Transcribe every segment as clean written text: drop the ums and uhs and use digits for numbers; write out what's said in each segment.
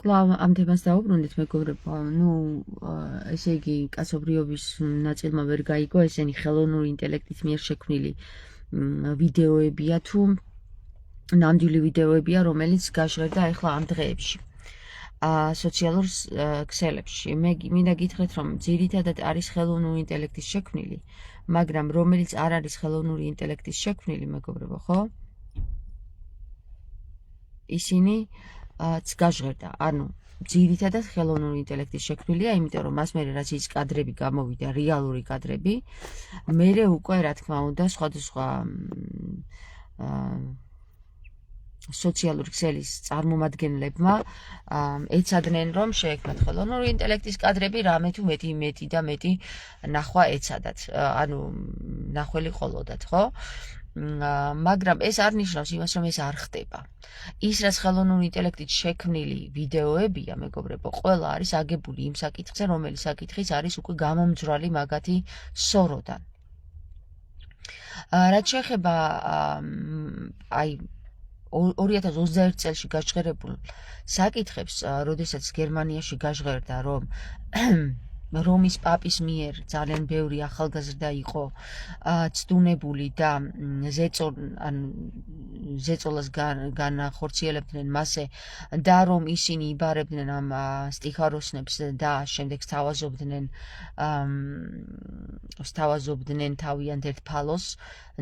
კვლავ ამ თემას დავუბრუნდით, მეგობრებო, ესე იგი, კაცობრიობის ნაწილმა ვერ გაიგო, ესენი ხელოვნური ინტელექტის მიერ შექმნილი ვიდეოებია თუ ნამდვილი ვიდეოებია, რომელიც გაჟღერდა ახლა ამ დღეებში. სოციალურ ქსელებში. მე მინდა გითხრათ, რომ ძირითადად არის ხელოვნური ინტელექტის შექმნილი, მაგრამ რომელიც არ არის ხელოვნური ინტელექტის შექმნილი, მეგობრებო, ხო? ისინი გაჟღერდა, ანუ ძირითადად ხელოვნური ინტელექტის შექმნილია, იმიტომ რომ მას მერე რაც ის კადრები გამოვიდა, რეალური კადრები, მერე უკვე რა თქმა უნდა სხვადასხვა სოციალური ქსელის წარმომადგენლებმა ეცადნენ, რომ შეექმნათ ხელოვნური ინტელექტის კადრები, რამე თუ მეტი და მეტი ნახვა ეცადათ, ანუ ნახველი ყოლოდათ, ხო? მაგრამ ეს არ ნიშნავს იმას, რომ ეს არ ხდება. ის, რაც ხელოვნური ინტელექტით შექმნილი ვიდეოებია, მეგობრებო, ყველა არის აგებული იმ საკითხზე, რომელიც საკითხიც არის უკვე გამომძვრალი მაგათი სოროდან. რაც შეეხება აი 2021 წელში გაჟღერებულ საკითხებს, როდესაც გერმანიაში გაჟღერდა, რომ რომის პაპის მიერ ძალიან ბევრი ახალგაზრდა იყო ცდუნებული და ზეწოლას განახორციელებდნენ მასზე და რომ ისინი იბარებდნენ ამ სტიხაროსნებს და შემდეგ სთავაზობდნენ თავიანთ ერთ ფალოს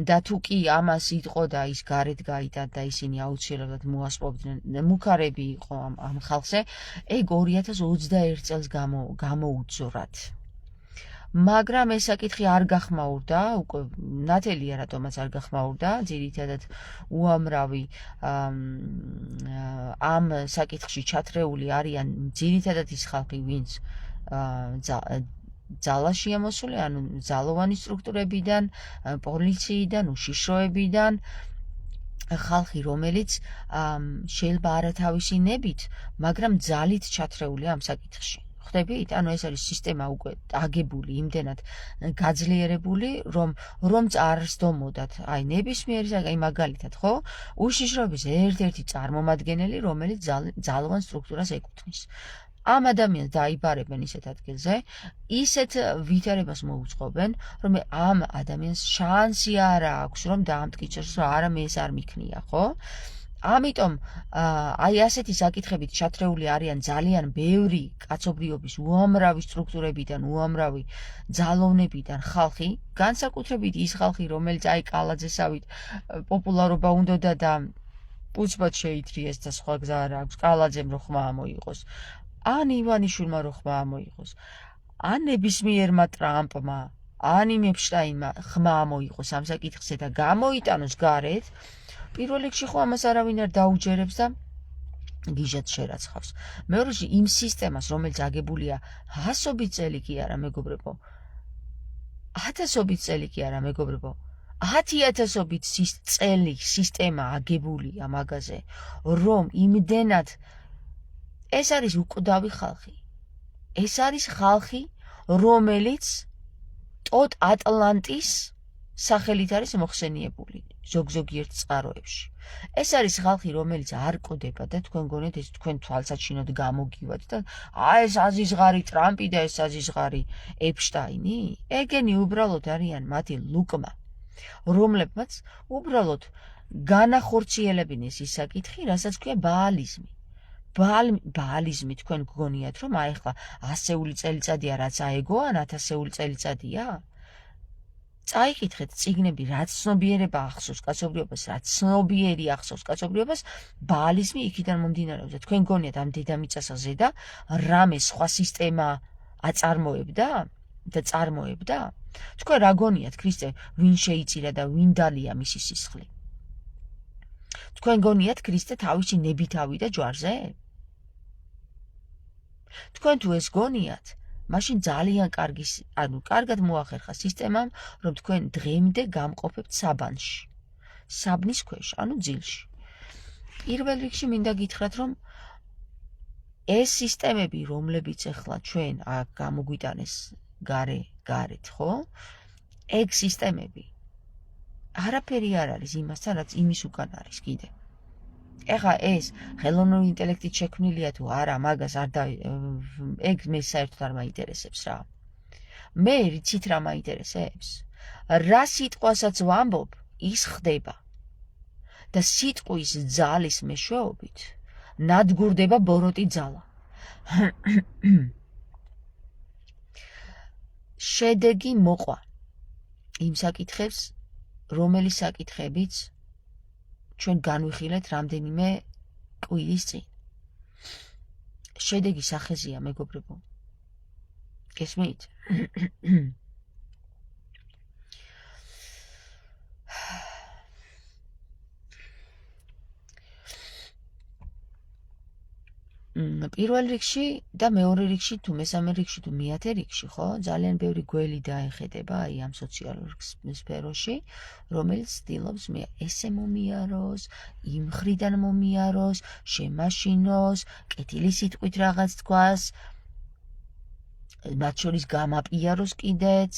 და თუ კი ამას იტყო და ის გარეთ გაიტანდა და ისინი აუცილებლად მოასპობდნენ, მუქარები იყო ამ ხალხზე, ეგ 2021 წელს გამოუძვრათ. მაგრამ ეს საკითხი არ გახმაურდა, უკვე ნათელია რატომაც არ გახმაურდა, ძირითადად უამრავი ამ საკითხში ჩათრეული არიან ძირითადად ის ხალხი, ვინც ძალაშია მოსული, ანუ ძალოვანი სტრუქტურებიდან, პოლიციიდან, უშიშროებიდან, ხალხი, რომელიც შეიძლება არათავისინებით, მაგრამ ძალით ჩათრეულია ამ საკითხში. ხვდებით? ანუ ეს არის სისტემა უკვე აგებული, იმდენად გაძლიერებული, რომც არ სდომოდათ. აი ნებისმიერი, აი მაგალითად, ხო? უშიშროების ერთ-ერთი წარმომადგენელი, რომელიც ძალოვან სტრუქტურას ეკუთვნის. ამ ადამიანს დაიბარებენ ისეთ ადგილზე, ისეთ ვითარებას მოუწყობენ, რომ ამ ადამიანს შანსი არ აქვს, რომ დაამტკიცოს, რომ არა მე ეს არ მიქნია, ხო? ამიტომ აი ასეთი საკითხებით ჩათრეული არიან ძალიან ბევრი კაცობრიობის უამრავი სტრუქტურებიდან, უამრავი ძალოვნებიდან ხალხი, განსაკუთრებით ის ხალხი, რომელიც აი კალაძესავით პოპულარობა უნდოდა და უცბად შეითრიეს და სხვა გზა არ აქვს, კალაძემ რო ხმა მოიყოს. ან ივანიშვილმა რო ხმა მოიყოს, ან ნებისმიერმა ტრამპმა, ან იმ ეპშტაინმა ხმა მოიყოს ამ საკითხზე და გამოიტანოს გარეთ, პირველ რიგში ხო ამას არავინ არ დაუჯერებს და გიჟად შერაცხავს. მეორე რიგში იმ სისტემას, რომელიც აგებულია ასობით წელი კი არა, მეგობრებო, 1000 წელი კი არა, მეგობრებო, 10,000 წელი სისტემა აგებულია მაგაზე, რომ იმდენად ეს არის უკვდავი ხალხი. ეს არის ხალხი, რომელიც ტოტ ატლანტის სახელით არის მოხსენიებული ზოგიერთ წყაროებში. ეს არის ხალხი, რომელიც არ კვდება და თქვენ გონიათ ეს თქვენ თვალსაჩინოდ გამოგივათ და ეს აზიზღარი ტრამპი და ეს აზიზღარი ეპშტაინი, ეგენი უბრალოდ არიან მათი ლუკმა, რომლებმაც უბრალოდ განახორციელებინეს ის საკითხი, რასაც ქვია ბაალიზმი. ბაალიზმი თქვენ გგონიათ, რომ აი ახლა 100 წელიწადია რაც აეგო, ან 1000 წელიწადია? წაიკითხეთ წიგნები, რაც ცნობიერება ახსოვს კაცობრიობას, რაც ცნობიერი ახსოვს კაცობრიობას, ბაალიზმი იქიდან მომდინარეობს და თქვენ გონიათ ამ დედამიწაზე ზედა რამე სხვა სისტემა აწარმოებდა და წარმოებდა? თქვენ რა გონიათ ქრისტე ვინ შეიწირა და ვინ დალია მისი სისხლი? თქვენ გონიათ ქრისტე თავისი ნებით ავიდა ჯვარზე? თქვენ თუ ეს გონიათ, მაშინ ძალიან კარგად მოახერხა სისტემამ, რომ თქვენ დღემდე გამყოფებთ საბანში. საბნის ქვეშ, ანუ ძილში. პირველ რიგში მინდა გითხრათ, რომ ეს სისტემები, რომლებიც ახლა ჩვენ აქ გამოგვიტანეს გარეთ, ხო? ეგ სისტემები არაფერი არ არის იმასთან, რაც იმის უკან არის კიდე. ეხა ეს ხელოვნური ინტელექტით შექმნილია თუ არა, მაგას არ ეგ მე საერთოდ არ მაინტერესებს რა. მე რიცით რა მაინტერესებს? რა სიტყვასაც ვამბობ, ის ხდება. და სიტყვის ძალის მეშვეობით ნადგურდება ბოროტი ძალა. შედეგი მოყვა იმ საკითხებს, რომელი საკითხებიც ჩვენ განვიხილეთ რამდენიმე კვირის წინ. შედეგი სახეზია, მეგობრებო. გესმით? პირველ რიგში და მეორე რიგში თუ მესამე რიგში თუ მეათე რიგში, ხო? ძალიან ბევრი გველი დაეხედება აი ამ სოციალურ სფეროში, რომელიც ცდილობს მე ესე მომიაროს, იმ მხრიდან მომიაროს, შემაშინოს, კეთილი სიტყვით რაღაც თქვას, მათ შორის გამაპიაროს კიდეც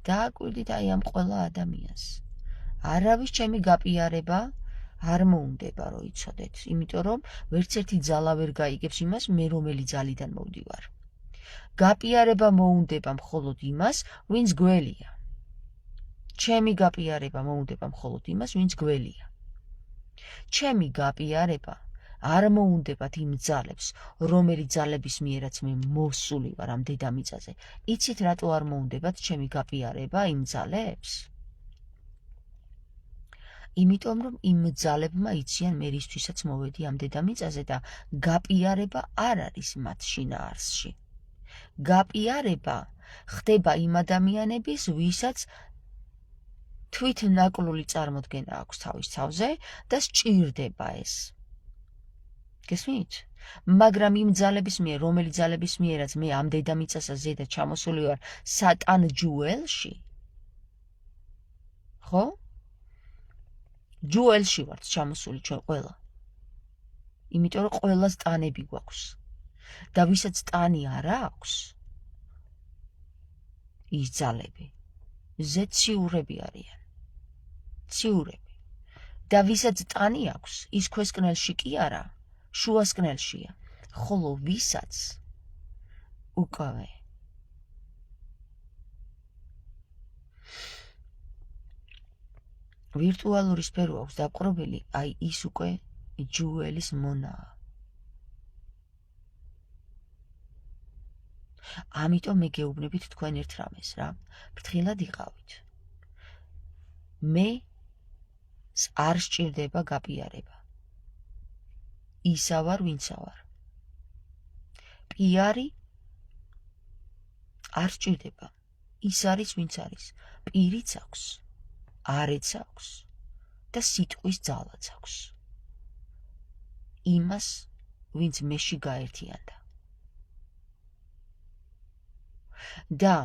და აკვირდით აი ამ ყველა ადამიანს. არავის ჩემი გაპიარება არ მოუნდება, რომ იცოდეთ, იმიტომ რომ ვერც ერთი ძალა ვერ გაიგებს იმას, მე რომელი ძალიდან მოვდივარ. გაპიარება მოუნდება მხოლოდ იმას, ვინც გველია. ჩემი გაპიარება მოუნდება მხოლოდ იმას, ვინც გველია. ჩემი გაპიარება არ მოუნდებათ იმ ძალებს, რომელი ძალების მიერაც მე მოსული ვარ ამ დედამიწაზე. იცით რატო არ მოუნდებათ ჩემი გაპიარება იმ ძალებს? იმიტომ რომ იმ ძალებმა იციან მე რისთვისაც მოვედი ამ დედამიწაზე და გაპიარება არ არის მათ შინაარსში. გაპიარება ხდება იმ ადამიანების, ვისაც თვითნაკლული წარმოდგენა აქვს თავის თავზე და სჭირდება ეს. გესმით? მაგრამ იმ ძალების მიერ, რომელი ძალების მიერაც მე ამ დედამიწაზე ზედა ჩამოსული ვარ სატან ჯუელში, ხო? ჯუელში ვართ ჩამოსული ჩვენ ყველა. იმიტომ რომ ყველას ტანები გვაქვს. და ვისაც ტანი არ აქვს, ის ძალები ზეციურები არიან. ციურები. და ვისაც ტანი აქვს, ის ქვესკნელში კი არა, შუასკნელშია. ხოლო ვისაც უკავე ვირტუალური სფერო აქვს დაპყრობილი, აი ის უკვე ჯუელის მონაა. ამიტომ მე გეუბნებით თქვენ ერთ რამეს რა, ფრთხილად იყავით. მე არ სჭირდება გაპიარება. ისა ვარ, ვინცა ვარ. პიარი არ სჭირდება. ის არის, ვინც არის. პირიც აქვს. არეც აქვს და სიტყვის ძალაც აქვს. იმას, ვინც მეში გაერთიანდა. და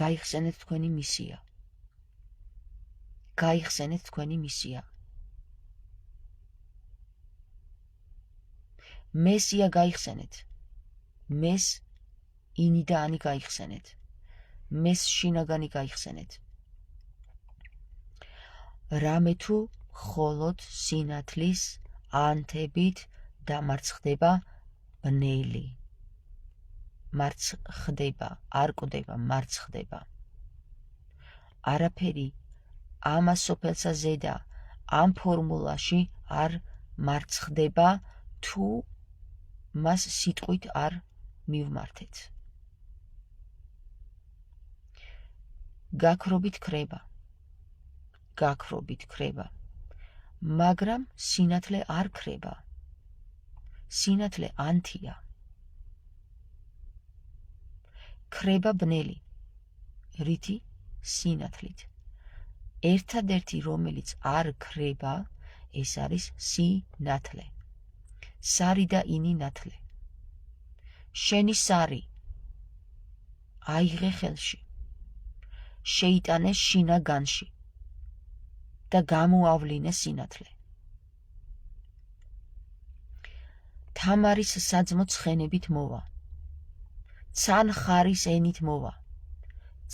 გაიხსენეთ თქვენი მისია. გაიხსენეთ თქვენი მისია. მესია გაიხსენეთ. მეს ინი და ანი გაიხსენეთ. მეს შინაგანი გაიხსენეთ. რამე თუ მხოლოდ სინათლის ანთებით დამარცხდება ბნელი. მარცხდება, არ კვდება, მარცხდება. არაფერი ამას სოფელსა ზედა ამ ფორმულაში არ მარცხდება, თუ მას სიტყვით არ მივმართეთ. გაქრობით ქრება. გაქრობით ქრება. მაგრამ სინათლე არ ქრება. სინათლე ანთია. ქრება ბნელი. რითი? სინათლით. ერთადერთი რომელიც არ ქრება, ეს არის სინათლე. სარი და ინი ნათლე. შენი სარი აიღე ხელში. შეიტანე შინაგანში და გამოავლინე სინათლე. თამარის საძმო ცხენებით მოვა. ცანხარის ენით მოვა.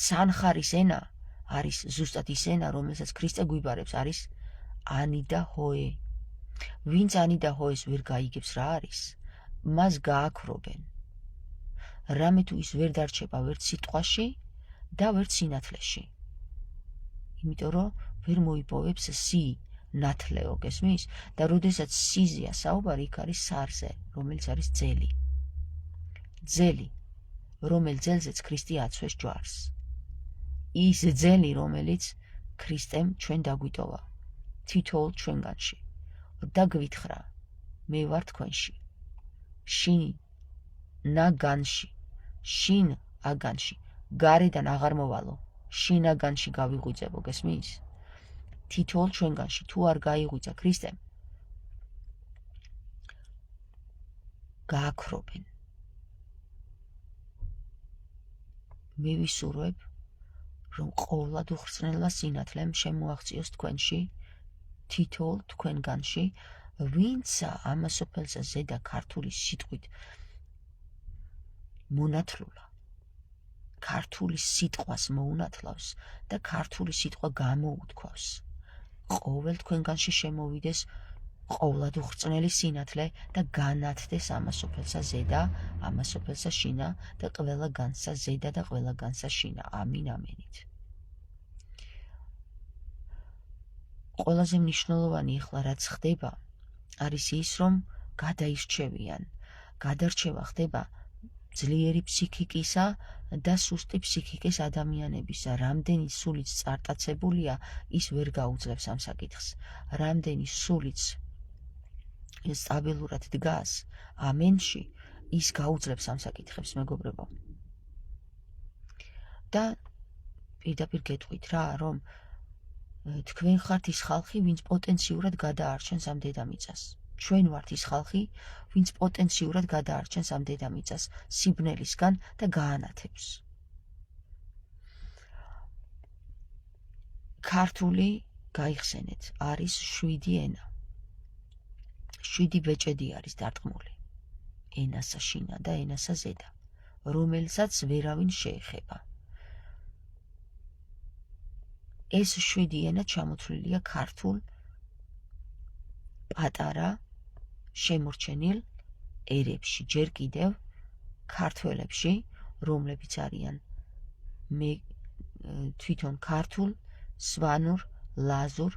ცანხარის ენა არის ზუსტად ის ენა, რომელსაც ქრისტე გვიბარებს, არის ანი და ჰოე. ვინც ანი და ჰოეს ვერ გაიგებს რა არის, მას გააქრობენ. რამე თუ ის ვერ დარჩება ვერც სიტყვაში და ვერც სინათლეში. იმიტომ რომ ვერ მოიპოვებს სი ნათლეო, გესმის? და როდესაც სიზეა საუბარი, იქ არის სარზე, რომელიც არის ძელი. ძელი, რომელ ძელზეც ქრისტე აცვეს ჯვარს. ის ძელი, რომელიც ქრისტემ ჩვენ დაგვიტოვა, თითოეულ ჩვენგანში და გვითხრა, მე ვარ თქვენში. შინ ნაგანში, შინ აგანში, გარედან აღარ მოვალო, შინ აგანში გავიღვიძებო, გესმის? თითოეულ ჩვენგანში თუ არ გაიღვიძა ქრისტემ, გააქრობენ. მე ვისურვებ, რომ ყოვლად უხრწნელა სინათლემ შემოაღწიოს თქვენში, თითოეულ თქვენგანში, ვინცა ამასოფელსა ზედა ქართული სიტყვით მონათლულა, ქართული სიტყვას მოუნათლავს და ქართული სიტყვა გამოუთქვავს. ყოველ თქვენგანში შემოვიდეს ყოვლად უხრწნელი სინათლე და განათდეს ამასოფელსა ზედა, ამასოფელსა შინა და ყველა განსა ზედა და ყველა განსა შინა. ამინ ამენით. ყველაზე მნიშვნელოვანი ახლა რაც ხდება, არის ის, რომ გადაირჩევიან. გადარჩევა ხდება ძლიერი ფსიქიკისა და სუსტი ფსიქიკის ადამიანებისა. რამდენი სულიც წარტაცებულია, ის ვერ გაუძლებს ამ საკითხს. რამდენი სულიც სტაბილურად დგას ამენში, ის გაუძლებს ამ საკითხებს, მეგობრებო. და პირდაპირ გეტყვით რა, რომ თქვენ ხართ ის ხალხი, ვინც პოტენციურად გადაარჩენს ამ დედამიწას. ჩვენ ვართ ის ხალხი, ვინც პოტენციურად გადაარჩენს ამ დედამიწას სიბნელისგან და გაანათებს. ქართული, გაიხსენეთ, არის 7 ენა. 7 ბეჭედი არის დარტყმული. ენასა შინა და ენასა ზედა, რომელსაც ვერავინ შეეხება. ეს 7 ენა ჩამოთვლილია ქართულ პატარა შემორჩენილ ერებში, ჯერ კიდევ ქართველებში, რომლებიც არიან თვითონ ქართულ, სვანურ, ლაზურ,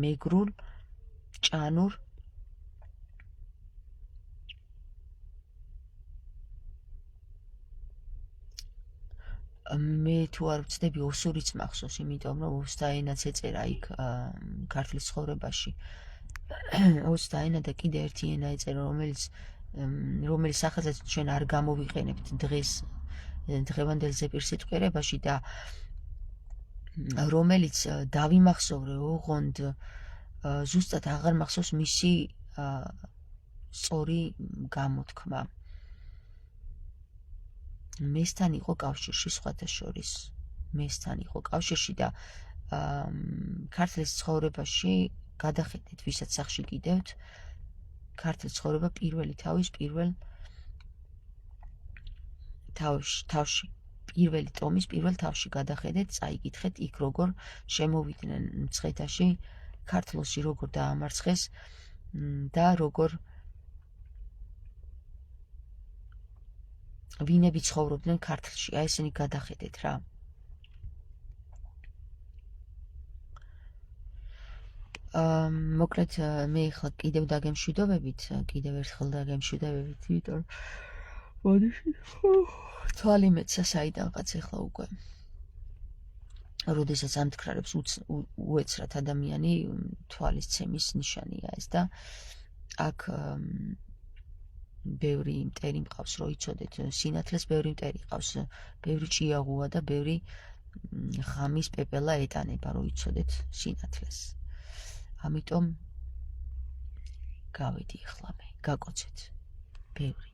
მეგრულ, ჭანურ, მე თუ არ ვწდები ოსურიც მახსოვს, იმიტომ რომ ოსტაენაც ეწერა იქ ქართლის ცხოვრებაში. ოსტაენა და კიდე ერთი ენა ეწერა, რომელიც სახელსაც ჩვენ არ გამოვიყენებთ დღეს დღევანდელ ზეპირსიტყვიერებაში და რომელიც დავიმახსოვრე ოღონდ ზუსტად აღარ მახსოვს მისი სწორი გამოთქმა. მესთან იყო კავშირში სხვათა შორის. მესთან იყო კავშირში და ქართლის ცხოვრებაში გადახედეთ, ვისაც სახში კიდევთ, ქართლის ცხოვრება პირველი თავში, პირველი ტომის პირველ თავში გადახედეთ, წაიკითხეთ იქ როგორ შემოვიდნენ მცხეთაში, ქართლოსში როგორ დაამარცხეს და როგორ ვინები ცხოვრობდნენ ქართლში. აი ესენი გადახედეთ რა. მოკლედ მე ახლა კიდევ დაგემშვიდობებით, იმიტომ ბოდიში თვალი მეცა საიდანღაც ახლა უკვე. როდესაც ამთქრარებს უეცრად ადამიანი, თვალის ცემის ნიშანია ეს და აქ ბევრი მტერი მყავს, რო იცოდეთ, სინათლეს ბევრი მტერი ყავს, ბევრი ჭიაღუა და ბევრი ღამის პეპელა ეტანება, რო იცოდეთ სინათლეს. ამიტომ გავედი ახლა მე, გაკოცეთ ბევრი